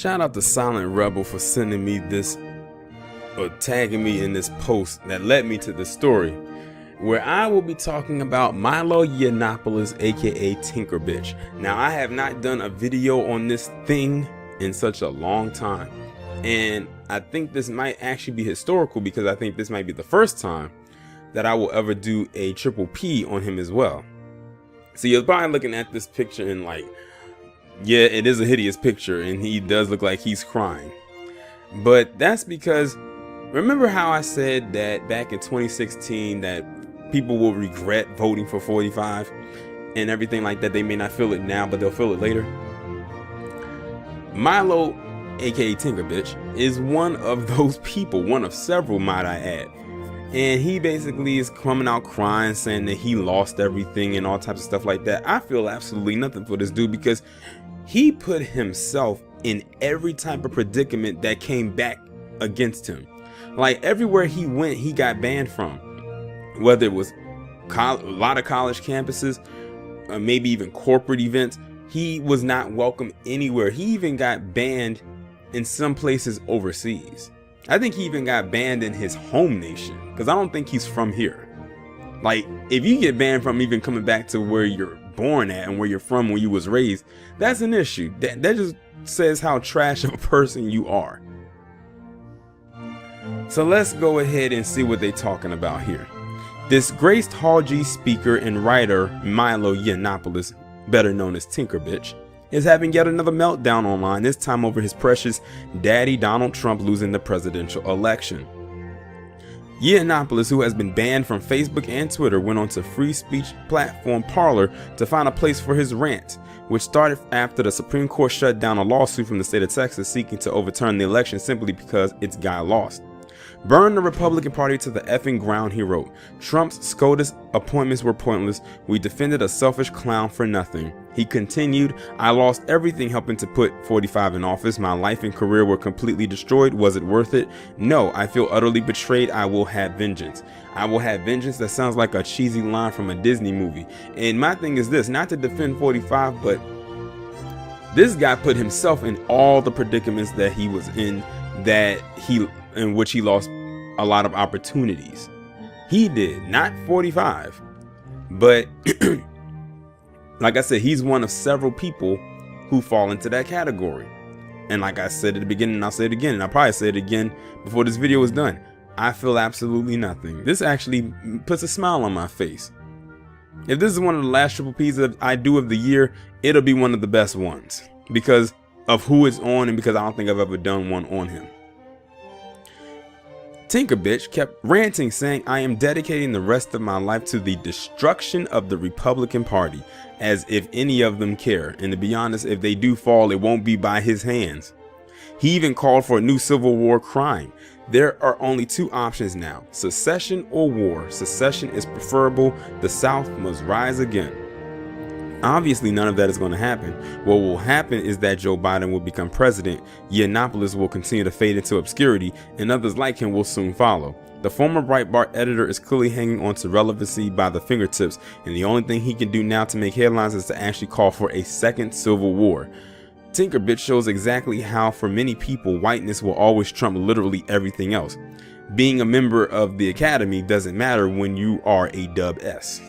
Shout out to Silent Rebel for sending me this, or tagging me in this post that led me to this story, where I will be talking about Milo Yiannopoulos, aka Tinker Bitch. Now, I have not done a video on this thing in such a long time, and I think this might actually be historical because I think this might be the first time that I will ever do a triple P on him as well. So you're probably looking at this picture and like, yeah, it is a hideous picture and he does look like he's crying. But that's because, remember how I said that back in 2016 that people will regret voting for 45 and everything like that? They may not feel it now, but they'll feel it later. Milo, aka Tinker Bitch, is one of those people, one of several, might I add. And he basically is coming out crying, saying that he lost everything and all types of stuff like that. I feel absolutely nothing for this dude because he put himself in every type of predicament that came back against him. Like everywhere he went, he got banned from. Whether it was a lot of college campuses, maybe even corporate events, he was not welcome anywhere. He even got banned in some places overseas. I think he even got banned in his home nation because I don't think he's from here. Like, if you get banned from even coming back to where you're born at and where you're from, where you was raised, that's an issue. That just says how trash of a person you are. So let's go ahead and see what they're talking about here. Disgraced Hall G speaker and writer Milo Yiannopoulos, better known as Tinker Bitch, is having yet another meltdown online, this time over his precious daddy Donald Trump losing the presidential election. Yiannopoulos, who has been banned from Facebook and Twitter, went on to free speech platform Parler to find a place for his rant, which started after the Supreme Court shut down a lawsuit from the state of Texas seeking to overturn the election simply because its guy lost. Burn the Republican Party to the effing ground, he wrote. Trump's SCOTUS appointments were pointless. We defended a selfish clown for nothing. He continued, I lost everything helping to put 45 in office. My life and career were completely destroyed. Was it worth it? No, I feel utterly betrayed. I will have vengeance. I will have vengeance. That sounds like a cheesy line from a Disney movie. And my thing is this, not to defend 45, but this guy put himself in all the predicaments that he was in, in which he lost a lot of opportunities. He did, not 45, but like I said, he's one of several people who fall into that category. And like I said at the beginning, and I'll say it again, and I'll probably say it again before this video is done, I feel absolutely nothing. This actually puts a smile on my face. If this is one of the last triple Ps that I do of the year, it'll be one of the best ones because of who it's on and because I don't think I've ever done one on him. Tinker Bitch kept ranting, saying, I am dedicating the rest of my life to the destruction of the Republican Party, as if any of them care. And to be honest, if they do fall, it won't be by his hands. He even called for a new civil war, crying, there are only two options now, secession or war. Secession is preferable. The South must rise again. Obviously, none of that is going to happen. What will happen is that Joe Biden will become president, Yiannopoulos will continue to fade into obscurity, and others like him will soon follow. The former Breitbart editor is clearly hanging on to relevancy by the fingertips, and the only thing he can do now to make headlines is to actually call for a second civil war. Tinker Bitch shows exactly how, for many people, whiteness will always trump literally everything else. Being a member of the Academy doesn't matter when you are a dub S.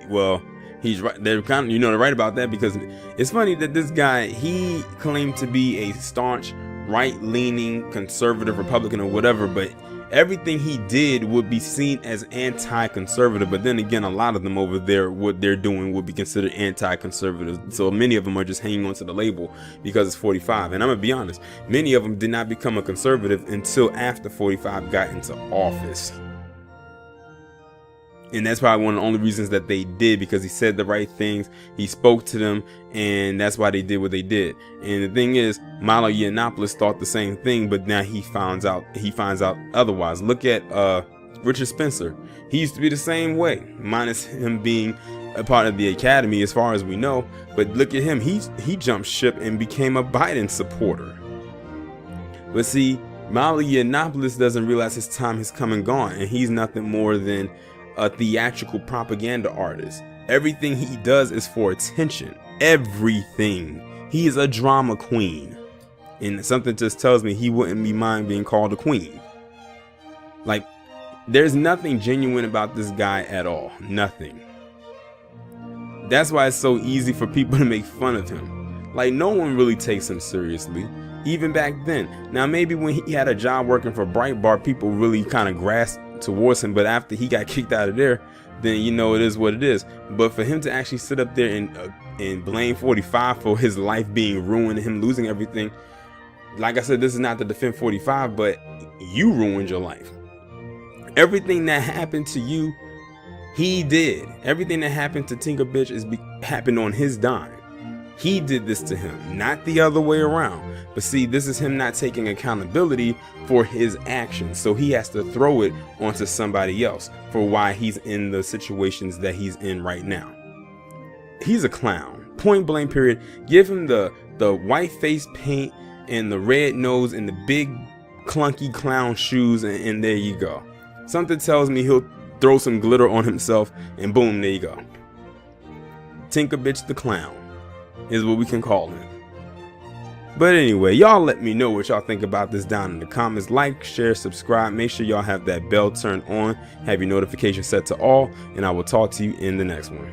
Well, he's right. They're kind of, they're right about that because it's funny that this guy, he claimed to be a staunch right-leaning conservative Republican or whatever, but everything he did would be seen as anti-conservative. But then again, a lot of them over there, what they're doing would be considered anti-conservative. So many of them are just hanging on to the label because it's 45. And I'm gonna be honest, many of them did not become a conservative until after 45 got into office. And that's probably one of the only reasons that they did, because he said the right things, he spoke to them, and that's why they did what they did. And the thing is, Milo Yiannopoulos thought the same thing, but now he finds out otherwise. Look at Richard Spencer. He used to be the same way, minus him being a part of the Academy as far as we know. But look at him, he jumped ship and became a Biden supporter. But see, Milo Yiannopoulos doesn't realize his time has come and gone, and he's nothing more than a theatrical propaganda artist. Everything he does is for attention. Everything. He is a drama queen. And something just tells me he wouldn't be mind being called a queen. Like, there's nothing genuine about this guy at all. Nothing. That's why it's so easy for people to make fun of him. Like, no one really takes him seriously, even back then. Now, maybe when he had a job working for Breitbart, people really kind of grasped towards him. But after he got kicked out of there, then you know it is what it is. But for him to actually sit up there and blame 45 for his life being ruined and him losing everything, like I said, this is not to defend 45, but you ruined your life. Everything that happened to you, he did. Everything that happened to Tinker Bitch happened on his dime. He did this to him, not the other way around. But see, this is him not taking accountability for his actions. So he has to throw it onto somebody else for why he's in the situations that he's in right now. He's a clown. Point blank period. Give him the white face paint and the red nose and the big clunky clown shoes, and there you go. Something tells me he'll throw some glitter on himself, and boom, there you go. Tinker Bitch the Clown is what we can call him. But anyway, y'all let me know what y'all think about this down in the comments. Like, share, subscribe. Make sure y'all have that bell turned on. Have your notifications set to all, and I will talk to you in the next one.